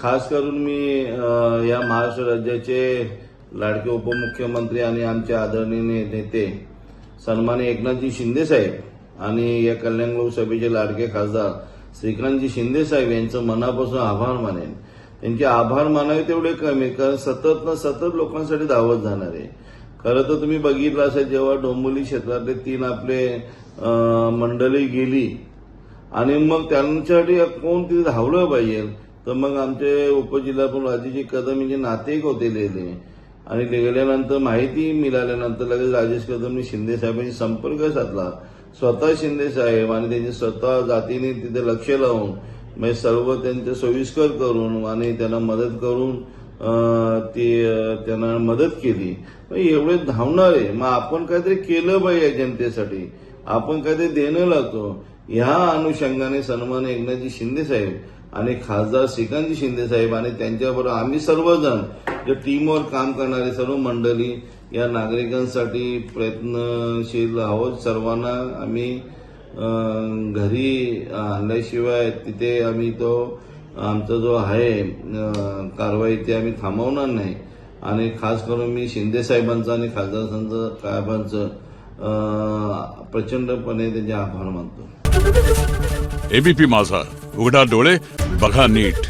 खास करून मी या महाराष्ट्र राज्याचे लाडके उपमुख्यमंत्री आणि आमचे आदरणीय नेते सन्माननीय एकनाथजी शिंदे साहेब आणि या कल्याण लोकसभेचे लाडके खासदार श्रीकांतजी शिंदे साहेब यांचं मनापासून आभार मानेन. त्यांचे आभार मानावे तेवढे कमी, कारण सतत लोकांसाठी धावत जाणार आहे. खरं तर तुम्ही बघितलं असेल, जेव्हा डोंबिवली क्षेत्रातले 3 आपले मंडळी गेली आणि मग त्यांच्यासाठी कोण तिथे धावलं पाहिजे, तर मग आमचे उपजिल्हाप्रमुख राजेश कदम यांचे नातेवाईक होते गेले आणि गेल्यानंतर माहिती मिळाल्यानंतर लगेच राजेश कदमनी शिंदे साहेबांशी संपर्क साधला. स्वतः शिंदे साहेब आणि त्यांचे स्वतः जातीने तिथे लक्ष लावून म्हणजे सर्व त्यांचे सोयीस्कर करून आणि त्यांना मदत करून त्यांना मदत केली. एवढे धावणारे, मग आपण काहीतरी केलं पाहिजे जनतेसाठी, आपण काहीतरी देणं लागतो. ह्या अनुषंगाने सन्माननीय एकनाथजी शिंदे साहेब आणि खासदार श्रीकांतजी शिंदे साहेब आणि त्यांच्याबरोबर आम्ही सर्वजण जे टीमवर काम करणारे सर्व मंडळी या नागरिकांसाठी प्रयत्नशील आहोत. सर्वांना आम्ही घरी आणल्याशिवाय तिथे आम्ही तो आमचा जो आहे कारवाई ते आम्ही थांबवणार नाही. आणि खास करून मी शिंदे साहेबांचा आणि खासदार साहेबांचं प्रचंडपणे त्यांचे आभार मानतो. एबीपी माझा, उघडा डोळे बघा नीट.